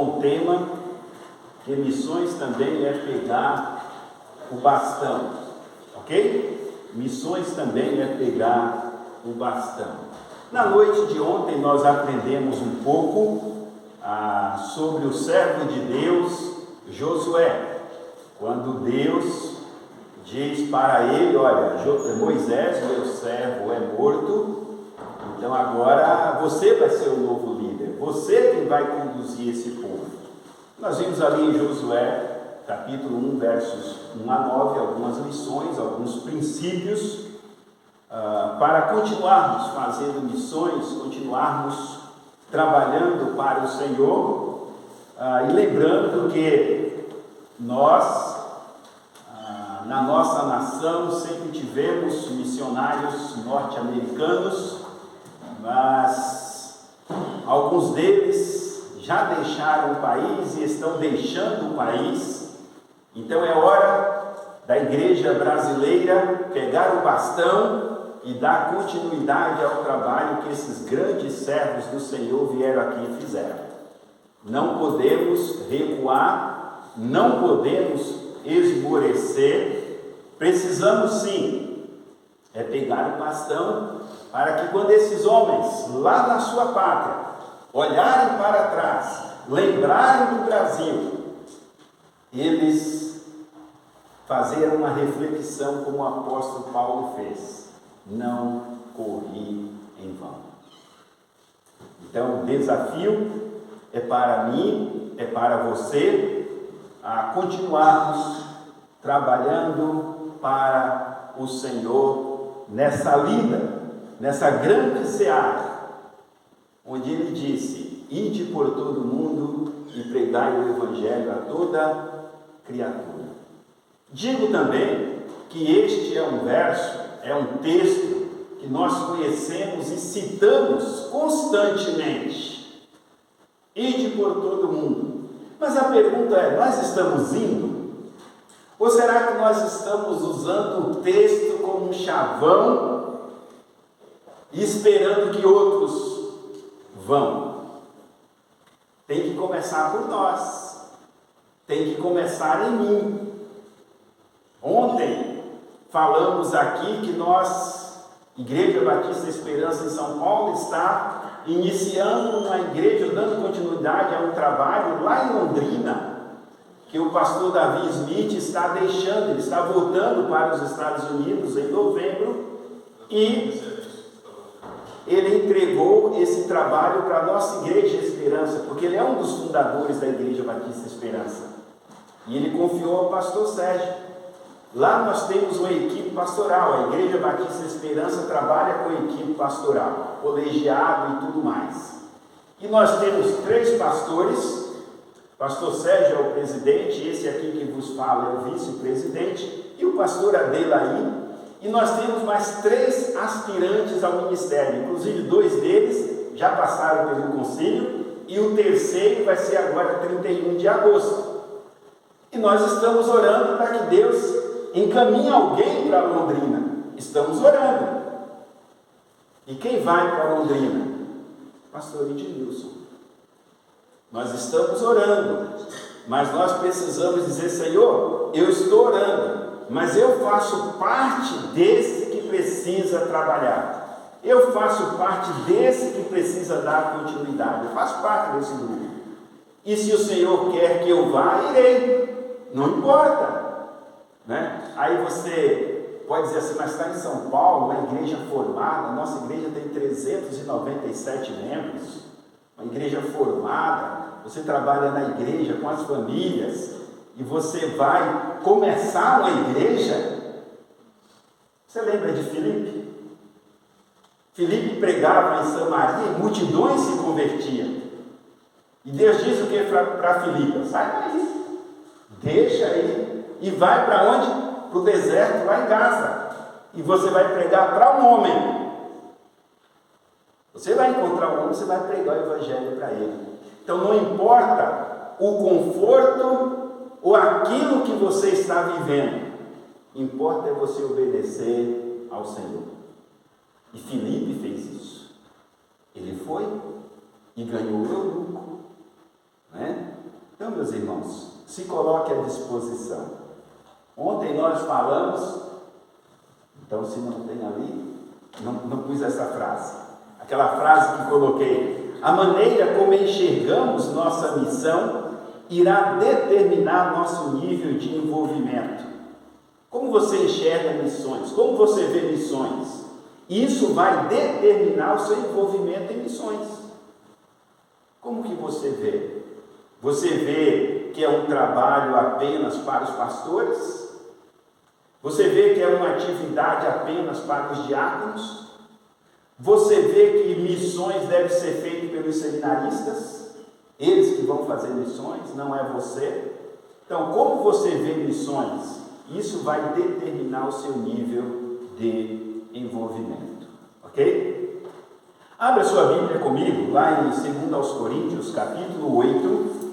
com o tema que missões também é pegar o bastão, ok? Missões também é pegar o bastão. Na noite de ontem nós aprendemos um pouco sobre o servo de Deus, Josué, quando Deus diz para ele: olha, Moisés, meu servo, é morto, então agora você vai ser o novo líder, você quem vai conduzir esse povo. Nós vimos ali em Josué, capítulo 1, versos 1 a 9, algumas lições, alguns princípios, para continuarmos fazendo missões, continuarmos trabalhando para o Senhor, e lembrando que nós, na nossa nação, sempre tivemos missionários norte-americanos, mas alguns deles já deixaram o país e estão deixando o país. Então é hora da igreja brasileira pegar o bastão e dar continuidade ao trabalho que esses grandes servos do Senhor vieram aqui e fizeram. Não podemos recuar, não podemos esmorecer, precisamos sim pegar o bastão para que quando esses homens lá na sua pátria olharem para trás, lembrarem do Brasil, eles fazerem uma reflexão como o apóstolo Paulo fez: não corri em vão. Então o desafio é para mim, é para você, a continuarmos trabalhando para o Senhor nessa lida, nessa grande seara, onde ele disse: ide por todo o mundo e pregai o Evangelho a toda criatura. Digo também que este é um verso, é um texto que nós conhecemos e citamos constantemente. Ide por todo o mundo. Mas a pergunta é: nós estamos indo? Ou será que nós estamos usando o texto como um chavão e esperando que outros vão? Tem que começar por nós, tem que começar em mim. Ontem falamos aqui que nós, Igreja Batista Esperança em São Paulo, está iniciando uma igreja, dando continuidade a um trabalho lá em Londrina, que o pastor Davi Smith está deixando. Ele está voltando para os Estados Unidos em novembro e ele entregou esse trabalho para a nossa Igreja Esperança, porque ele é um dos fundadores da Igreja Batista Esperança, e ele confiou ao pastor Sérgio. Lá nós temos uma equipe pastoral, a Igreja Batista Esperança trabalha com a equipe pastoral, colegiado e tudo mais. E nós temos 3 pastores, pastor Sérgio é o presidente, esse aqui que vos fala é o vice-presidente, e o pastor Adelaí. E nós temos mais 3 aspirantes ao ministério, inclusive 2 deles já passaram pelo concílio, e o terceiro vai ser agora 31 de agosto. E nós estamos orando para que Deus encaminhe alguém para Londrina. Estamos orando. E quem vai para Londrina? Pastor Edilson. Nós estamos orando, mas nós precisamos dizer: Senhor, eu estou orando, mas eu faço parte desse que precisa trabalhar. Eu faço parte desse que precisa dar continuidade. Eu faço parte desse grupo. E se o Senhor quer que eu vá, irei. Não importa. Né? Aí você pode dizer assim: mas está em São Paulo, uma igreja formada. A nossa igreja tem 397 membros. Uma igreja formada. Você trabalha na igreja com as famílias e você vai começar uma igreja. Você lembra de Filipe? Filipe pregava em Samaria e multidões se convertiam. E Deus diz o que para Filipe? Sai daí, deixa aí e vai para onde? Para o deserto, lá em Gaza. E você vai pregar para um homem. Você vai encontrar um homem, você vai pregar o Evangelho para ele. Então não importa o conforto ou aquilo que você está vivendo, importa é você obedecer ao Senhor. E Filipe fez isso. Ele foi e ganhou o eunuco, né? Então, meus irmãos, se coloque à disposição. Ontem nós falamos, então se não tem ali, não pus essa frase, aquela frase que coloquei: a maneira como enxergamos nossa missão irá determinar nosso nível de envolvimento. Como você enxerga missões? Como você vê missões? Isso vai determinar o seu envolvimento em missões. Como que você vê? Você vê que é um trabalho apenas para os pastores? Você vê que é uma atividade apenas para os diáconos? Você vê que missões devem ser feitas pelos seminaristas? Eles que vão fazer missões, não é você? Então, como você vê missões? Isso vai determinar o seu nível de envolvimento. Ok? Abra sua Bíblia comigo, lá em 2 aos Coríntios, capítulo 8.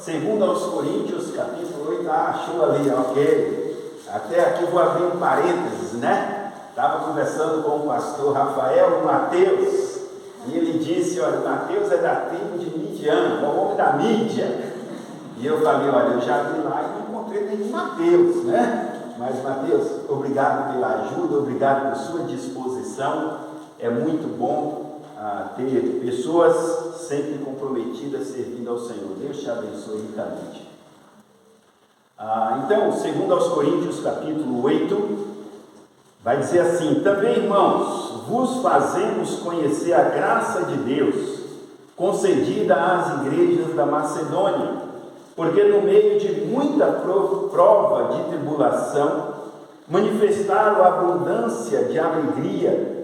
2 aos Coríntios, capítulo 8. Achou ali, ok. Até aqui vou abrir um parênteses, né? Estava conversando com o pastor Rafael, o Mateus, e ele disse: olha, o Mateus é da tribo de Midian, é o homem da mídia. E eu falei: olha, eu já vi lá e não encontrei nenhum Mateus, né? Mas, Mateus, obrigado pela ajuda, obrigado por sua disposição. É muito bom ter pessoas sempre comprometidas servindo ao Senhor. Deus te abençoe ricamente. Então, 2 aos Coríntios, capítulo 8, vai dizer assim: também, irmãos, vos fazemos conhecer a graça de Deus, concedida às igrejas da Macedônia, porque no meio de muita prova de tribulação, manifestaram a abundância de alegria,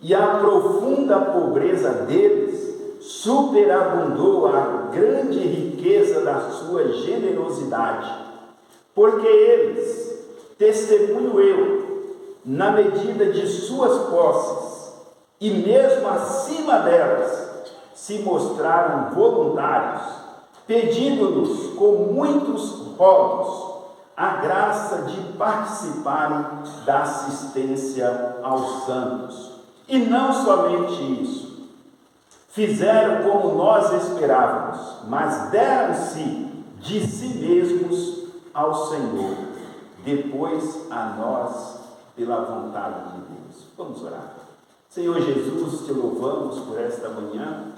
e a profunda pobreza deles superabundou a grande riqueza da sua generosidade, porque eles, testemunho eu, na medida de suas posses, e mesmo acima delas, se mostraram voluntários, pedindo-nos com muitos rogos a graça de participarem da assistência aos santos. E não somente isso, fizeram como nós esperávamos, mas deram-se de si mesmos ao Senhor, depois a nós pela vontade de Deus. Vamos orar. Senhor Jesus, te louvamos por esta manhã,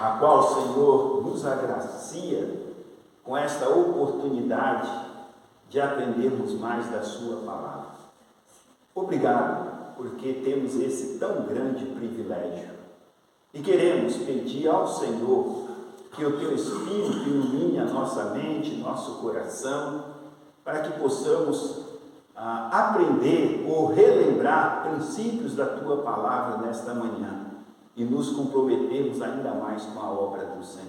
a qual o Senhor nos agracia com esta oportunidade de aprendermos mais da sua palavra. Obrigado, porque temos esse tão grande privilégio e queremos pedir ao Senhor que o teu Espírito ilumine a nossa mente, nosso coração, para que possamos aprender ou relembrar princípios da tua palavra nesta manhã e nos comprometermos ainda mais com a obra do Senhor.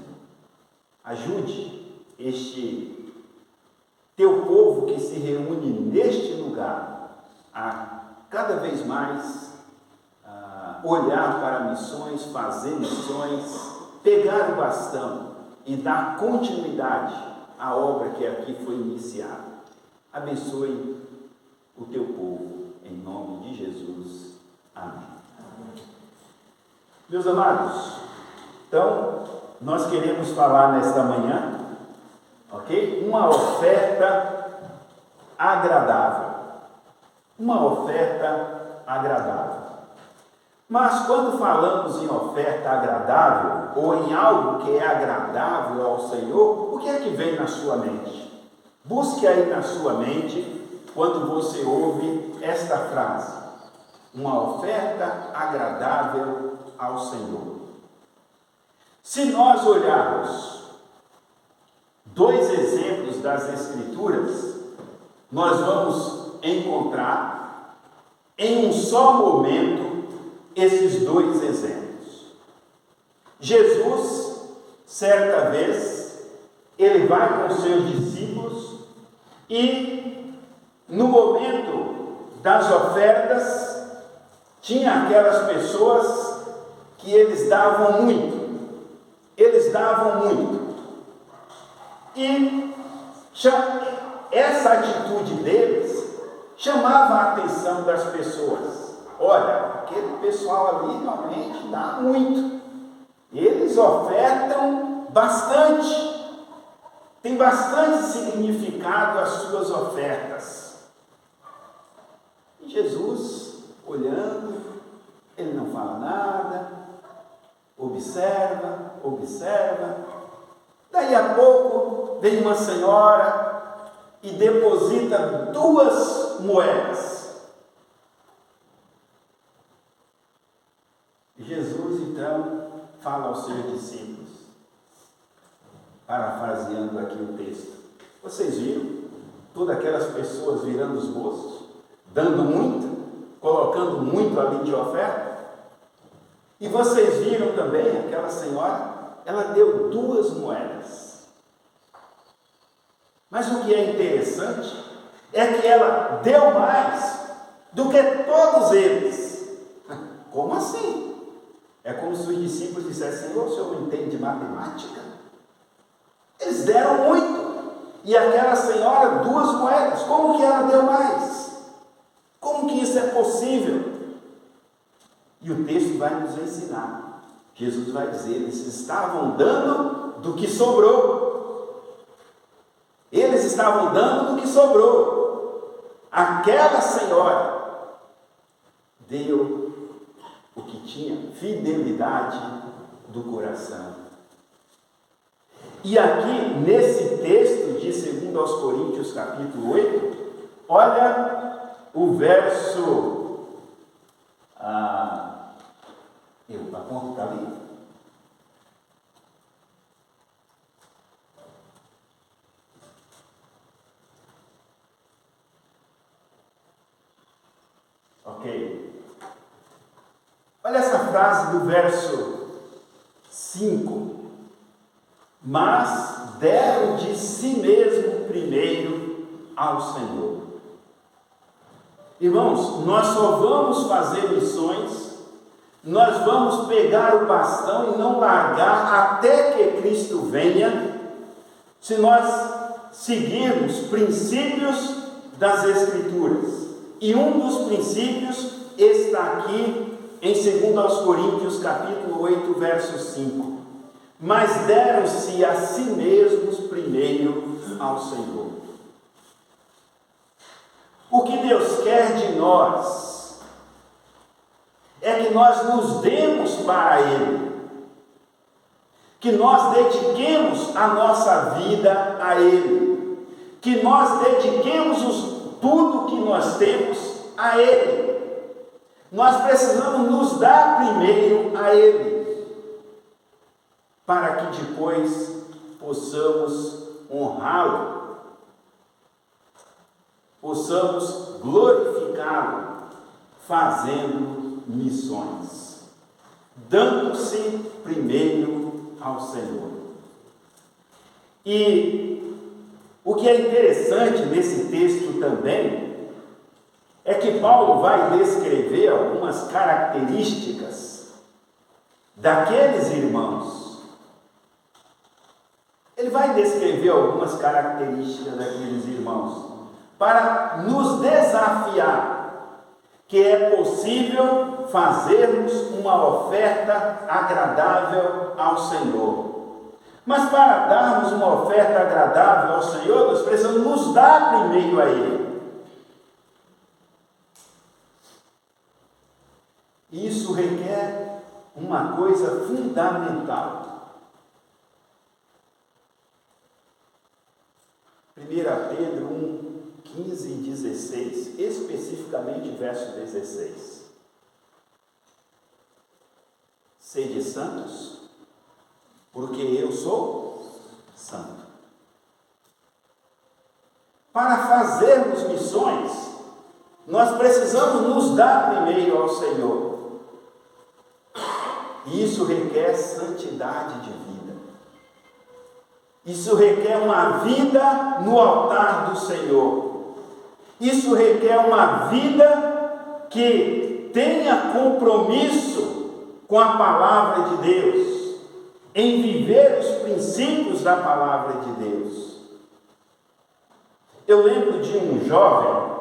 Ajude este teu povo que se reúne neste lugar a cada vez mais olhar para missões, fazer missões, pegar o bastão e dar continuidade à obra que aqui foi iniciada. Abençoe o teu povo, em nome de Jesus. Amém. Meus amados, então, nós queremos falar nesta manhã, ok? Uma oferta agradável. Uma oferta agradável. Mas quando falamos em oferta agradável, ou em algo que é agradável ao Senhor, o que é que vem na sua mente? Busque aí na sua mente, quando você ouve esta frase: uma oferta agradável ao Senhor. Se nós olharmos dois exemplos das Escrituras, nós vamos encontrar em um só momento esses dois exemplos. Jesus, certa vez, ele vai com seus discípulos e no momento das ofertas tinha aquelas pessoas que eles davam muito. E essa atitude deles chamava a atenção das pessoas. Olha, aquele pessoal ali realmente dá muito. Ele eles ofertam bastante. Tem bastante significado as suas ofertas. E Jesus, olhando, ele não fala nada, observa. Daí a pouco vem uma senhora e deposita 2 moedas. Jesus então fala aos seus discípulos, parafraseando aqui o texto: vocês viram todas aquelas pessoas virando os bolsos, dando muito, colocando muito ali de oferta? E vocês viram também aquela senhora, ela deu 2 moedas. Mas o que é interessante é que ela deu mais do que todos eles. Como assim? É como se os discípulos dissessem: Senhor, o senhor não entende de matemática? Eles deram muito. E aquela senhora, 2 moedas. Como que ela deu mais? Como que isso é possível? E o texto vai nos ensinar. Jesus vai dizer: eles estavam dando do que sobrou. Eles estavam dando do que sobrou. Aquela senhora deu o que tinha, fidelidade do coração. E aqui, nesse texto de 2 Coríntios, capítulo 8, olha o verso... a conta está ali? Ok. Olha essa frase do verso 5. Mas deram de si mesmo primeiro ao Senhor. Irmãos, nós só vamos fazer missões, nós vamos pegar o bastão e não largar até que Cristo venha, se nós seguirmos princípios das Escrituras. E um dos princípios está aqui em 2 Coríntios, capítulo 8, verso 5. Mas deram-se a si mesmos primeiro ao Senhor. O que Deus quer de nós é que nós nos demos para Ele, que nós dediquemos a nossa vida a Ele, que nós dediquemos tudo que nós temos a Ele. Nós precisamos nos dar primeiro a Ele, para que depois possamos honrá-lo, possamos glorificá-lo, fazendo missões, dando-se primeiro ao Senhor. E o que é interessante nesse texto também é que Paulo vai descrever algumas características daqueles irmãos. Ele vai descrever algumas características daqueles irmãos para nos desafiar que é possível fazermos uma oferta agradável ao Senhor. Mas para darmos uma oferta agradável ao Senhor, nós precisamos nos dar primeiro a Ele. Isso requer uma coisa fundamental. 1 Pedro 1, 15 e 16, especificamente verso 16. Sede santos, porque eu sou santo. Para fazermos missões, nós precisamos nos dar primeiro ao Senhor. E isso requer santidade de vida. Isso requer uma vida no altar do Senhor. Isso requer uma vida que tenha compromisso com a palavra de Deus, em viver os princípios da palavra de Deus. Eu lembro de um jovem,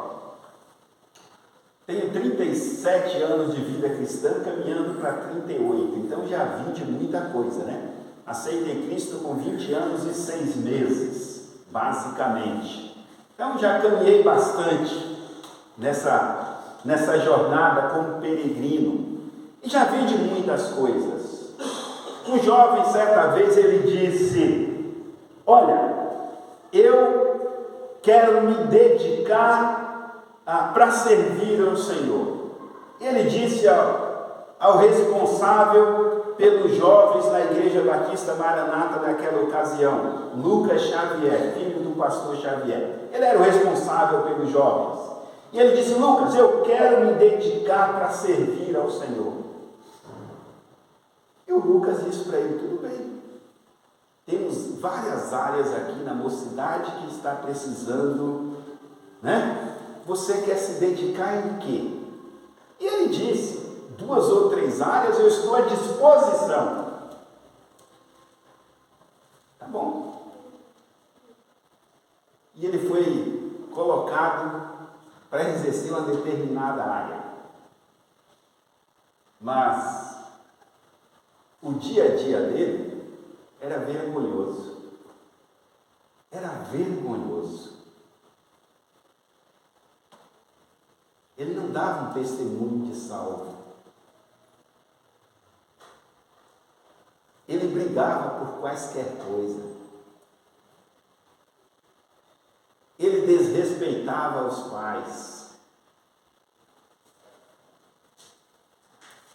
Tenho 37 anos de vida cristã, caminhando para 38, então já vi de muita coisa, né? Aceitei Cristo com 20 anos e 6 meses, basicamente. Então já caminhei bastante nessa jornada como peregrino e já vi de muitas coisas. Um jovem, certa vez, ele disse: olha, eu quero me dedicar para servir ao Senhor. Ele disse ao responsável pelos jovens na Igreja Batista Maranata naquela ocasião, Lucas Xavier, filho do pastor Xavier. Ele era o responsável pelos jovens. E ele disse: Lucas, eu quero me dedicar para servir ao Senhor. E o Lucas disse para ele: tudo bem. Temos várias áreas aqui na mocidade que está precisando, né? Você quer se dedicar em quê? E ele disse: 2 ou 3 áreas eu estou à disposição. Tá bom. E ele foi colocado para exercer uma determinada área. Mas o dia a dia dele era vergonhoso. Era vergonhoso. Ele não dava um testemunho de salvo. Ele brigava por quaisquer coisas. Ele desrespeitava os pais.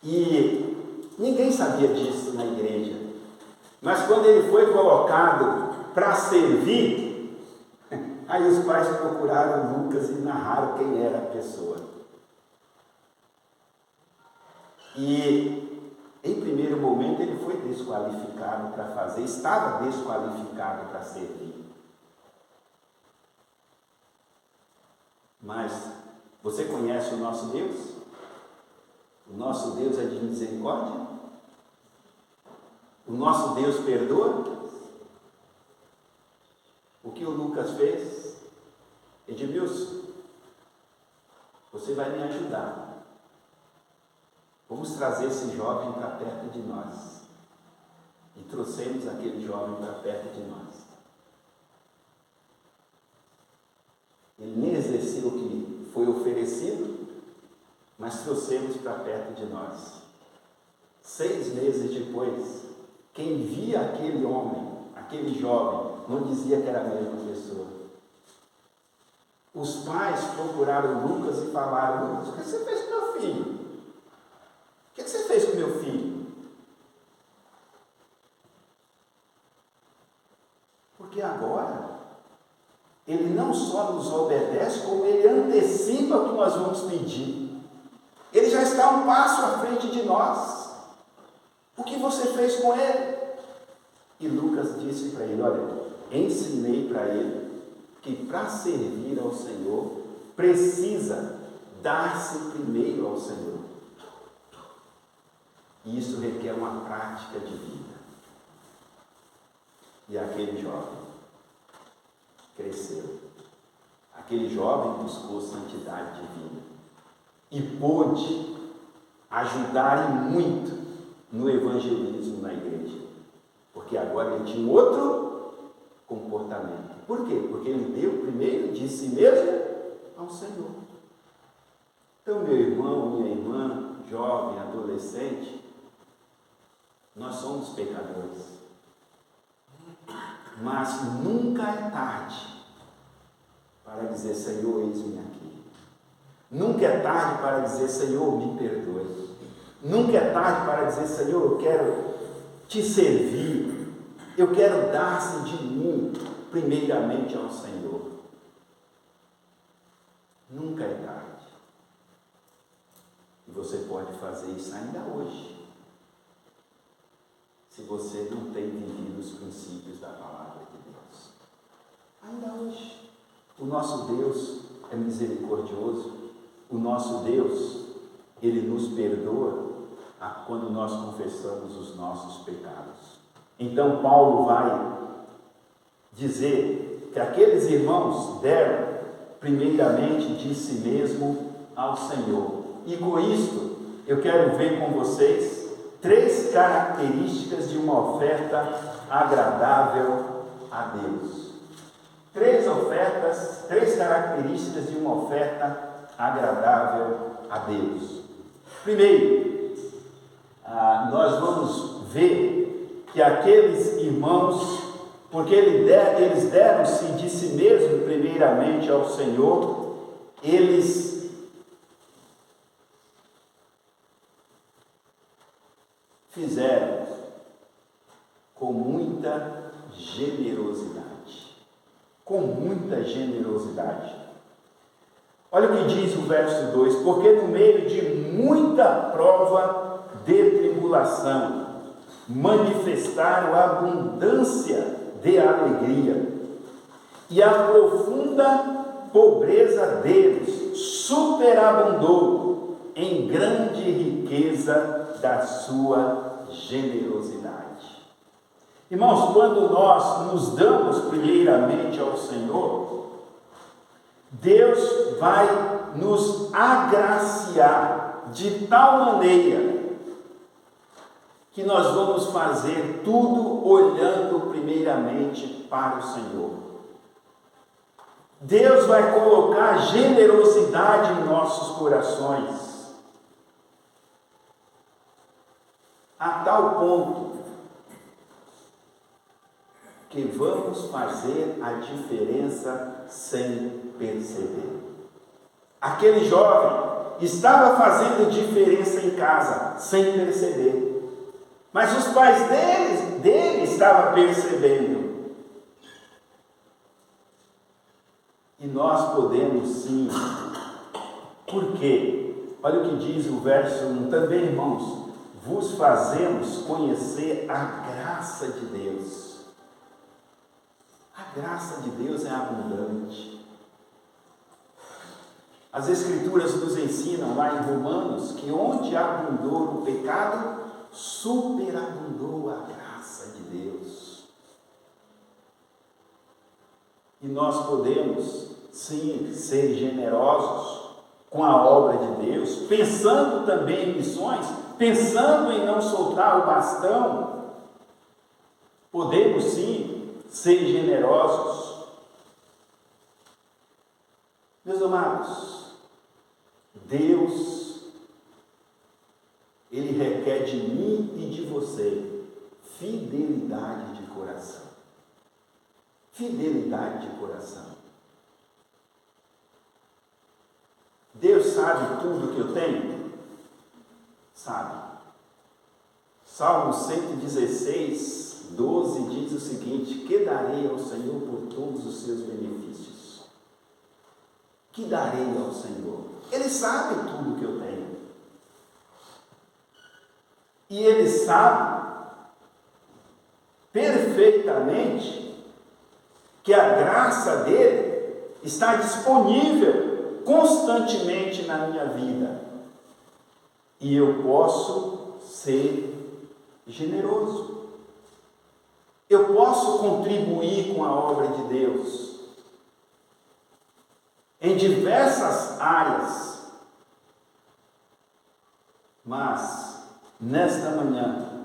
E ninguém sabia disso na igreja. Mas quando ele foi colocado para servir, aí os pais procuraram Lucas e narraram quem era a pessoa. E em primeiro momento ele foi desqualificado para fazer, estava desqualificado para servir. Mas você conhece o nosso Deus? O nosso Deus é de misericórdia? O nosso Deus perdoa? O que o Lucas fez? Edmilson, você vai me ajudar. Vamos trazer esse jovem para perto de nós. E trouxemos aquele jovem para perto de nós. Ele nem exerceu o que foi oferecido, mas trouxemos para perto de nós. 6 meses depois, quem via aquele homem, aquele jovem, não dizia que era a mesma pessoa. Os pais procuraram Lucas e falaram: Lucas, o que você fez com meu filho? O que você fez com meu filho? Porque agora ele não só nos obedece, como ele antecipa o que nós vamos pedir. Ele já está um passo à frente de nós. O que você fez com ele? E Lucas disse para ele: olha, ensinei para ele que para servir ao Senhor precisa dar-se primeiro ao Senhor. E isso requer uma prática de vida. E aquele jovem cresceu. Aquele jovem buscou santidade de vida e pôde ajudar muito no evangelismo na igreja, porque agora ele tinha outro comportamento. Por quê? Porque ele deu primeiro de si mesmo ao Senhor. Então, meu irmão, minha irmã, jovem, adolescente, nós somos pecadores. Mas nunca é tarde para dizer: Senhor, eis-me aqui. Nunca é tarde para dizer: Senhor, me perdoe. Nunca é tarde para dizer: Senhor, eu quero te servir. Eu quero dar-se de mim primeiramente ao Senhor. Nunca é tarde. E você pode fazer isso ainda hoje, se você não tem vivido os princípios da palavra de Deus. Ainda hoje. O nosso Deus é misericordioso. O nosso Deus, Ele nos perdoa quando nós confessamos os nossos pecados. Então Paulo vai dizer que aqueles irmãos deram primeiramente de si mesmo ao Senhor. E com isto, eu quero ver com vocês 3 características de uma oferta agradável a Deus. 3 características de uma oferta agradável a Deus. Primeiro, nós vamos ver que aqueles irmãos, porque eles deram-se de si mesmos primeiramente ao Senhor, eles fizeram com muita generosidade. Com muita generosidade. Olha o que diz o verso 2: porque no meio de muita prova de tribulação, manifestaram abundância de alegria, e a profunda pobreza deles superabundou em grande riqueza da sua generosidade. Irmãos, quando nós nos damos primeiramente ao Senhor, Deus vai nos agraciar de tal maneira que nós vamos fazer tudo olhando primeiramente para o Senhor. Deus vai colocar generosidade em nossos corações, a tal ponto que vamos fazer a diferença sem perceber. Aquele jovem estava fazendo diferença em casa sem perceber, mas os pais dele estavam percebendo. E nós podemos sim. Por quê? Olha o que diz o verso 1: também, irmãos, vos fazemos conhecer a graça de Deus. A graça de Deus é abundante. As Escrituras nos ensinam lá em Romanos que onde abundou o pecado, superabundou a graça de Deus. E nós podemos, sim, ser generosos com a obra de Deus, pensando também em missões, pensando em não soltar o bastão. Podemos, sim, ser generosos. Meus amados, Deus, Ele requer de mim e de você fidelidade de coração. Fidelidade de coração. Deus sabe tudo que eu tenho? Sabe. Salmo 116, 12 diz o seguinte: que darei ao Senhor por todos os seus benefícios? Que darei ao Senhor? Ele sabe tudo que eu tenho. E Ele sabe perfeitamente que a graça dele está disponível constantemente na minha vida. E eu posso ser generoso. Eu posso contribuir com a obra de Deus em diversas áreas. Mas, nesta manhã,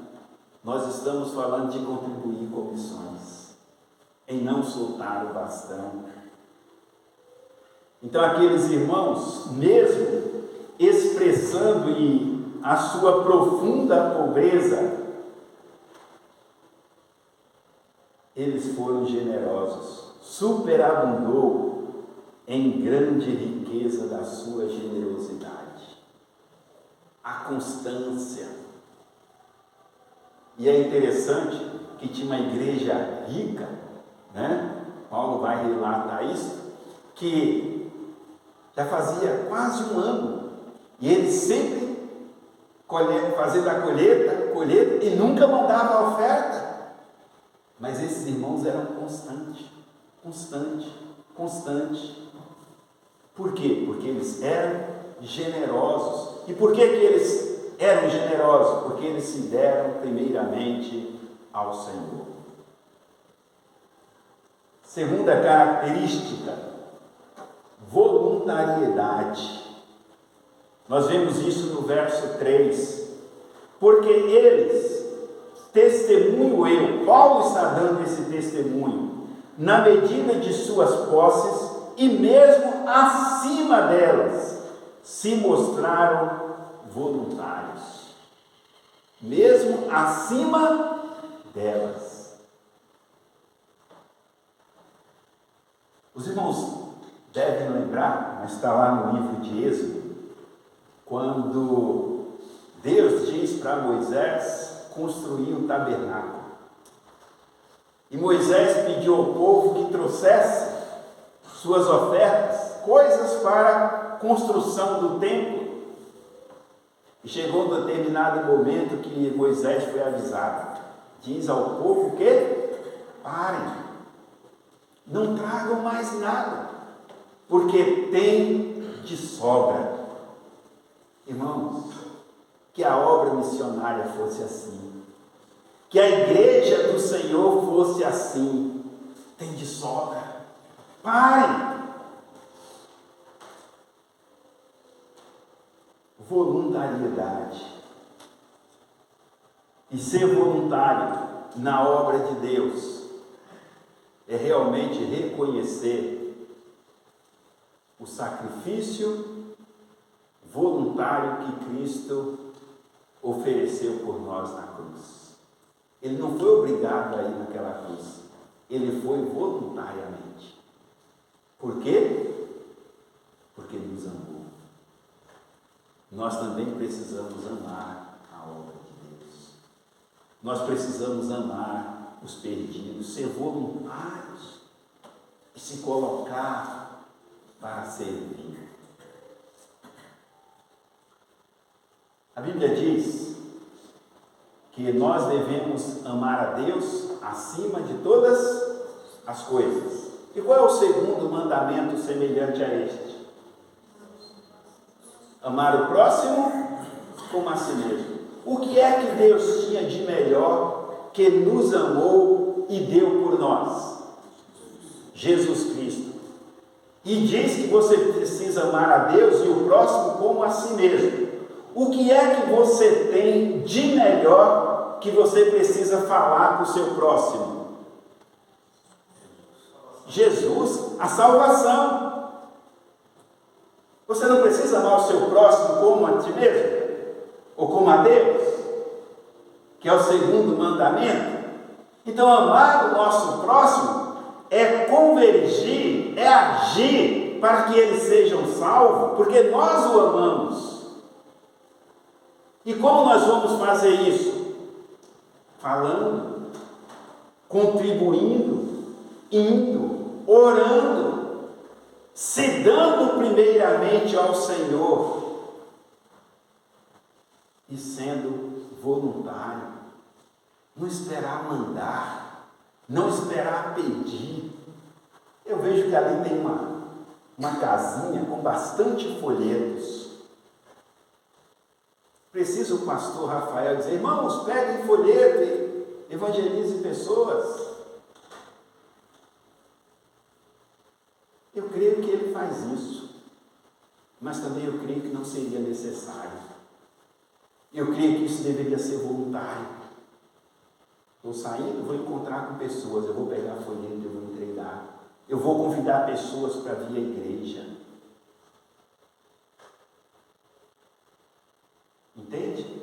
nós estamos falando de contribuir com missões, em não soltar o bastão. Então, aqueles irmãos, mesmo expressando a sua profunda pobreza, eles foram generosos, superabundou em grande riqueza da sua generosidade. A constância. E é interessante que tinha uma igreja rica, né? Paulo vai relatar isso, que já fazia quase um ano, e eles sempre fazendo a colheita, e nunca mandava a oferta. Mas esses irmãos eram constantes. Por quê? Porque eles eram generosos. E por que eles eram generosos? Porque eles se deram primeiramente ao Senhor. Segunda característica: voluntariedade. Nós vemos isso no verso 3. Porque eles, testemunho eu, Paulo está dando esse testemunho, na medida de suas posses e mesmo acima delas, se mostraram voluntários. Mesmo acima delas. Os irmãos devem lembrar, mas está lá no livro de Êxodo, quando Deus diz para Moisés construir um tabernáculo. E Moisés pediu ao povo que trouxesse suas ofertas, coisas para a construção do templo. E chegou um determinado momento que Moisés foi avisado. Diz ao povo que parem, não tragam mais nada, porque tem de sobra. Irmãos, que a obra missionária fosse assim, que a igreja do Senhor fosse assim. Tem de sobra. Parem. Voluntariedade. E ser voluntário na obra de Deus é realmente reconhecer o sacrifício voluntário que Cristo ofereceu por nós na cruz. Ele não foi obrigado a ir naquela cruz, ele foi voluntariamente. Por quê? Porque nos amou. Nós também precisamos amar a obra de Deus. Nós precisamos amar os perdidos, ser voluntários e se colocar para servir. A Bíblia diz que nós devemos amar a Deus acima de todas as coisas. E qual é o segundo mandamento semelhante a este? Amar o próximo como a si mesmo. O que é que Deus tinha de melhor que nos amou e deu por nós? Jesus Cristo. E diz que você precisa amar a Deus e o próximo como a si mesmo. O que é que você tem de melhor que você precisa falar para o seu próximo? Jesus, a salvação. Você não precisa amar o seu próximo como a ti mesmo? Ou como a Deus? Que é o segundo mandamento. Então, amar o nosso próximo é convergir, é agir para que eles sejam salvos, porque nós o amamos. E como nós vamos fazer isso? Falando, contribuindo, indo, orando, se dando primeiramente ao Senhor e sendo voluntário. Não esperar mandar, não esperar pedir. Eu vejo que ali tem uma casinha com bastante folhetos. Precisa o pastor Rafael dizer: irmãos, peguem folheto e evangelizem pessoas. Eu creio que ele faz isso, mas também eu creio que não seria necessário. Eu creio que isso deveria ser voluntário. Estou saindo, vou encontrar com pessoas, eu vou pegar folheto, eu vou entregar. Eu vou convidar pessoas para vir à igreja. Entende?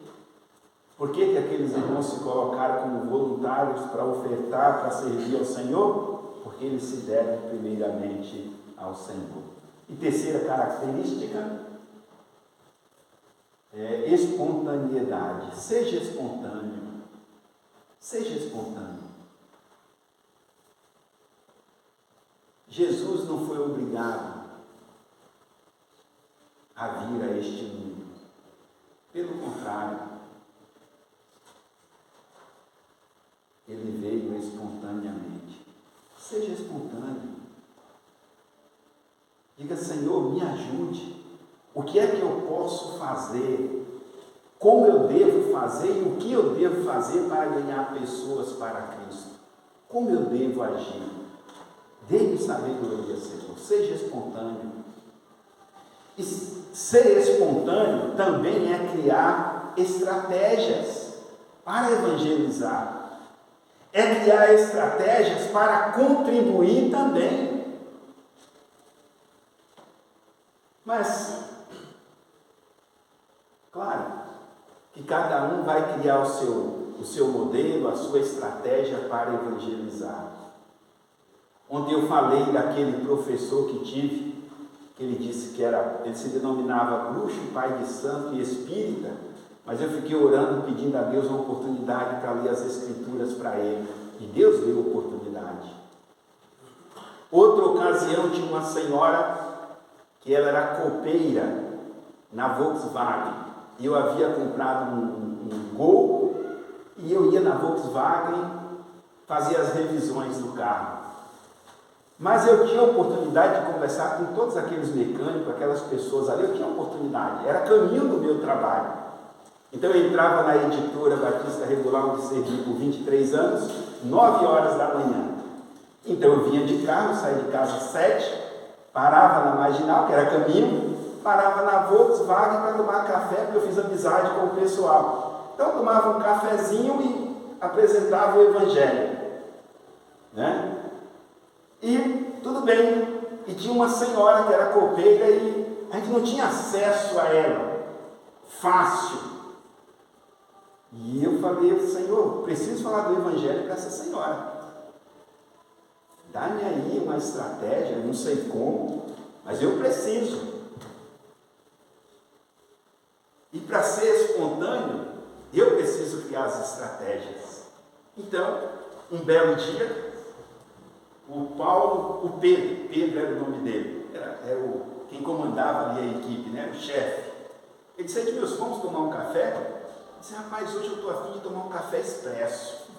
Por que aqueles irmãos se colocaram como voluntários para ofertar, para servir ao Senhor? Porque eles se devem primeiramente ao Senhor. E terceira característica é espontaneidade. Seja espontâneo. Seja espontâneo. Jesus não foi obrigado a vir a este mundo. Pelo contrário, ele veio espontaneamente. Seja espontâneo. Diga: Senhor, me ajude. O que é que eu posso fazer? Como eu devo fazer e o que eu devo fazer para ganhar pessoas para Cristo? Como eu devo agir? Dê-me sabedoria, Senhor. Seja espontâneo. E ser espontâneo também é criar estratégias para evangelizar. É criar estratégias para contribuir também. Mas, claro, que cada um vai criar o seu modelo, a sua estratégia para evangelizar. Ontem eu falei daquele professor que tive, que ele disse que ele se denominava bruxo, pai de santo e espírita, mas eu fiquei orando, pedindo a Deus uma oportunidade para ler as escrituras para ele, e Deus deu a oportunidade. Outra ocasião tinha uma senhora que ela era copeira na Volkswagen, e eu havia comprado um Gol, e eu ia na Volkswagen fazer as revisões do carro. Mas eu tinha a oportunidade de conversar com todos aqueles mecânicos, aquelas pessoas ali, eu tinha oportunidade, era caminho do meu trabalho. Então eu entrava na editora Batista Regular, onde servi por 23 anos, 9 horas da manhã. Então eu vinha de carro, saía de casa às 7, parava na Marginal, que era caminho, parava na Volkswagen para tomar café, porque eu fiz amizade com o pessoal. Então eu tomava um cafezinho e apresentava o Evangelho, né? E tudo bem, e tinha uma senhora que era copeira e a gente não tinha acesso a ela, fácil. E eu falei, Senhor, preciso falar do Evangelho para essa senhora. Dá-me aí uma estratégia, não sei como, mas eu preciso. E para ser espontâneo, eu preciso criar as estratégias. Então, um belo dia, o Pedro era o nome dele, era quem comandava ali a equipe, né? O chefe. Ele disse, Edmilson, vamos tomar um café? Eu disse, rapaz, hoje eu estou a fim de tomar um café expresso.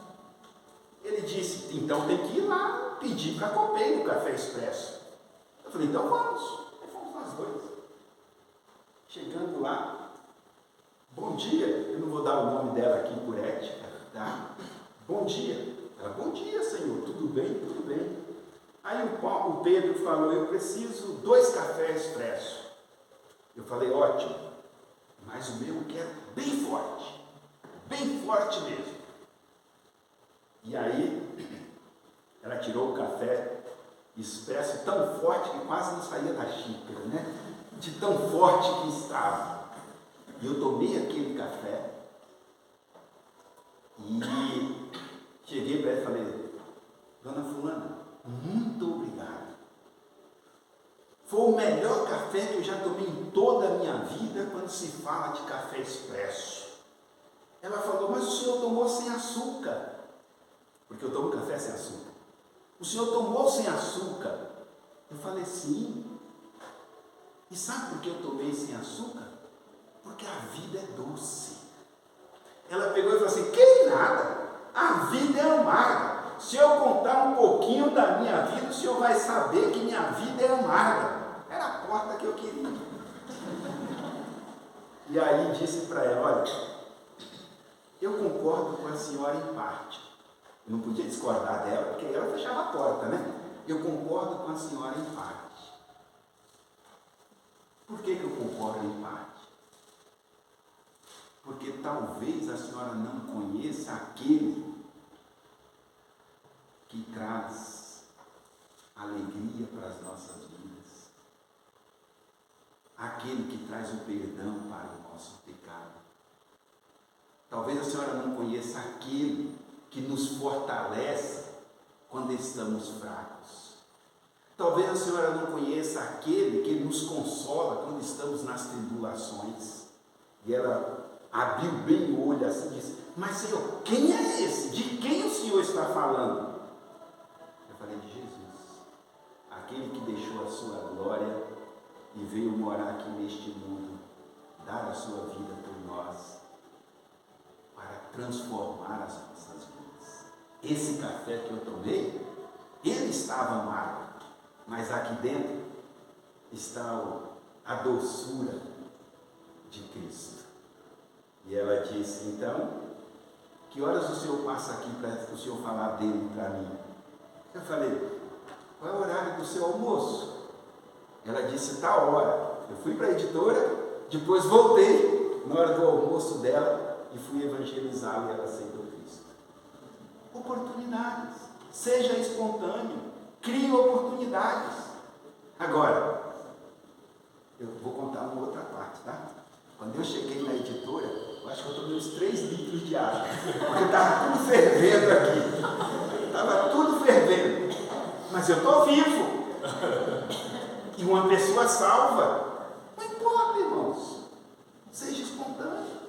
Ele disse, então tem que ir lá pedir para a copeira o café expresso. Eu falei, então vamos. Aí fomos nós dois. Chegando lá, bom dia, eu não vou dar o nome dela aqui por ética, tá? Bom dia. Ela, bom dia, senhor, tudo bem? Tudo bem. Aí o Pedro falou, eu preciso 2 cafés expresso. Eu falei, ótimo, mas o meu eu quero bem forte mesmo. E aí, ela tirou o café expresso tão forte que quase não saía da xícara, né? De tão forte que estava. E eu tomei aquele café e cheguei para ela e falei, dona fulana, muito obrigado. Foi o melhor café que eu já tomei em toda a minha vida quando se fala de café expresso. Ela falou, mas o senhor tomou sem açúcar. Porque eu tomo café sem açúcar. O senhor tomou sem açúcar? Eu falei, sim. E sabe por que eu tomei sem açúcar? Porque a vida é doce. Ela pegou e falou assim, que nada, a vida é amarga. Se eu contar um pouquinho da minha vida, o senhor vai saber que minha vida é amarga. Era a porta que eu queria. E aí disse para ela, olha, eu concordo com a senhora em parte. Eu não podia discordar dela, porque ela fechava a porta, né? Eu concordo com a senhora em parte. Por que eu concordo em parte? Porque talvez a senhora não conheça aquele que traz alegria para as nossas vidas. Aquele que traz o perdão para o nosso pecado. Talvez a senhora não conheça aquele que nos fortalece quando estamos fracos. Talvez a senhora não conheça aquele que nos consola quando estamos nas tribulações. E ela abriu bem o olho assim e disse, mas Senhor, quem é esse? De quem o Senhor está falando? Eu falei, de Jesus, aquele que deixou a sua glória e veio morar aqui neste mundo, dar a sua vida por nós, para transformar as nossas vidas. Esse café que eu tomei, ele estava amargo, mas aqui dentro está a doçura de Cristo. E ela disse, então, que horas o senhor passa aqui para o senhor falar dele para mim? Eu falei, qual é o horário do seu almoço? Ela disse, tal hora. Eu fui para a editora, depois voltei na hora do almoço dela e fui evangelizá-la e ela aceitou Cristo. Oportunidades. Seja espontâneo. Crie oportunidades. Agora, eu vou contar uma outra parte, tá? Quando eu cheguei na editora, eu acho que eu tomei uns 3 litros de água, porque estava tudo fervendo aqui. Estava tudo fervendo. Mas eu estou vivo. E uma pessoa salva. Não importa, irmãos. Seja espontâneo.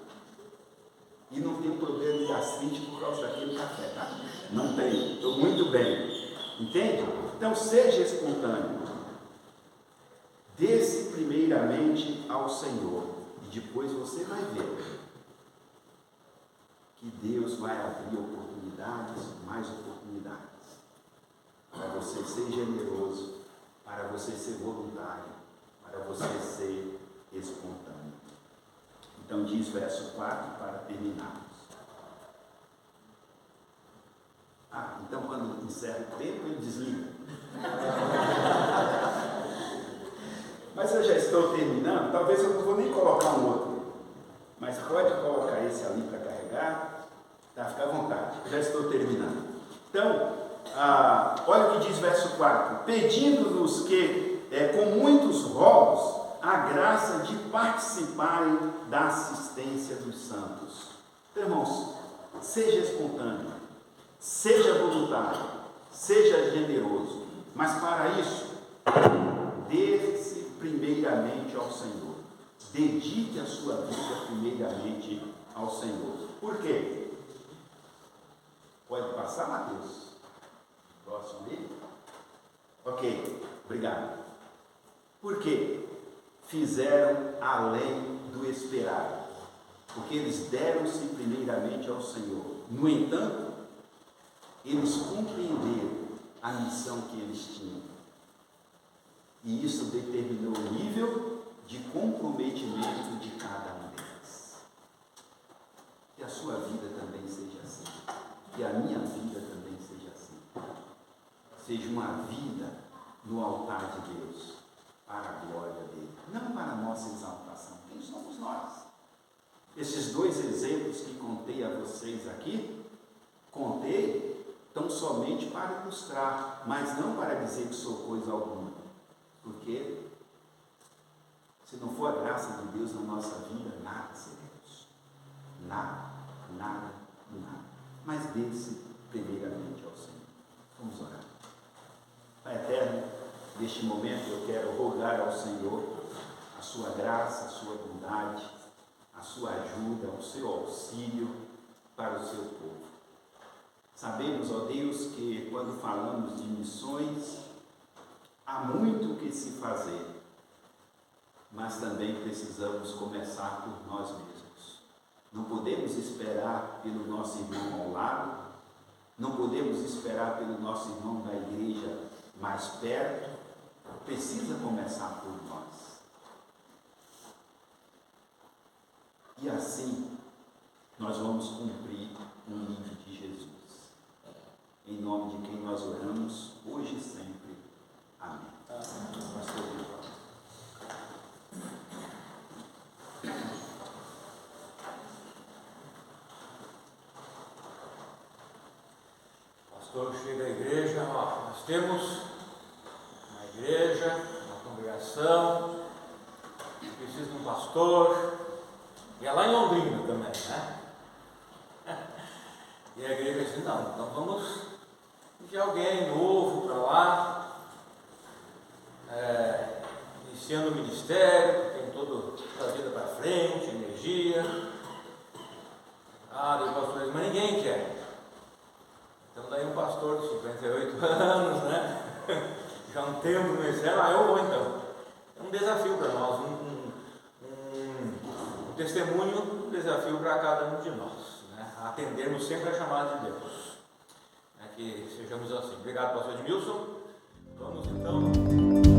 E não tenho problema de gastrite por causa daquele café, tá? Não tenho. Estou muito bem. Entende? Então, seja espontâneo. Dê-se primeiramente ao Senhor. E depois você vai ver que Deus vai abrir oportunidades, mais oportunidades. Para você ser generoso, para você ser voluntário, para você ser espontâneo. Então diz verso 4 para terminarmos. Então quando encerra o tempo, ele desliga. Mas eu já estou terminando, talvez eu não vou nem colocar um outro. Mas pode colocar esse ali para carregar, tá? Fica à vontade, já estou terminando. Então, olha o que diz verso 4: pedindo-nos que, com muitos rogos, a graça de participarem da assistência dos santos. Então, irmãos, seja espontâneo, seja voluntário, seja generoso, mas para isso, dê-se primeiramente ao Senhor. Dedique a sua vida primeiramente ao Senhor. Por quê? Pode passar, Mateus? Próximo ali? Ok, obrigado. Por quê? Fizeram além do esperado, porque eles deram-se primeiramente ao Senhor. No entanto, eles compreenderam a missão que eles tinham. E isso determinou o nível de comprometimento de cada um deles. Que a sua vida também seja assim. Que a minha vida também seja assim. Seja uma vida no altar de Deus, para a glória dele, não para a nossa exaltação. Quem somos nós? Esses 2 exemplos que contei a vocês aqui, contei tão somente para ilustrar, mas não para dizer que sou coisa alguma. Porque se não for a graça de Deus na nossa vida, nada seremos. Nada, nada, nada. Mas dê-se primeiramente ao Senhor. Vamos orar. Pai eterno, neste momento eu quero rogar ao Senhor a sua graça, a sua bondade, a sua ajuda, o seu auxílio para o seu povo. Sabemos, ó Deus, que quando falamos de missões, há muito o que se fazer, mas também precisamos começar por nós mesmos. Não podemos esperar pelo nosso irmão ao lado, não podemos esperar pelo nosso irmão da igreja mais perto, precisa começar por nós. E assim, nós vamos cumprir o livro de Jesus. Em nome de quem nós oramos, hoje e sempre. Amém. Pastor Vitor. Pastor, chega à igreja, nós temos uma igreja, uma congregação, precisa de um pastor, e é lá em Londrina também, né? E a igreja disse, não, então vamos enviar alguém novo para lá, iniciando o ministério, que tem toda a vida para frente, energia. Daí o pastor disse, mas ninguém quer. Então daí um pastor de 58 anos, né? Já um tempo no ministério, eu vou então. É um desafio para nós, um testemunho, um desafio para cada um de nós, né? Atendermos sempre a chamada de Deus. Que sejamos assim. Obrigado, pastor Edmilson. Vamos então.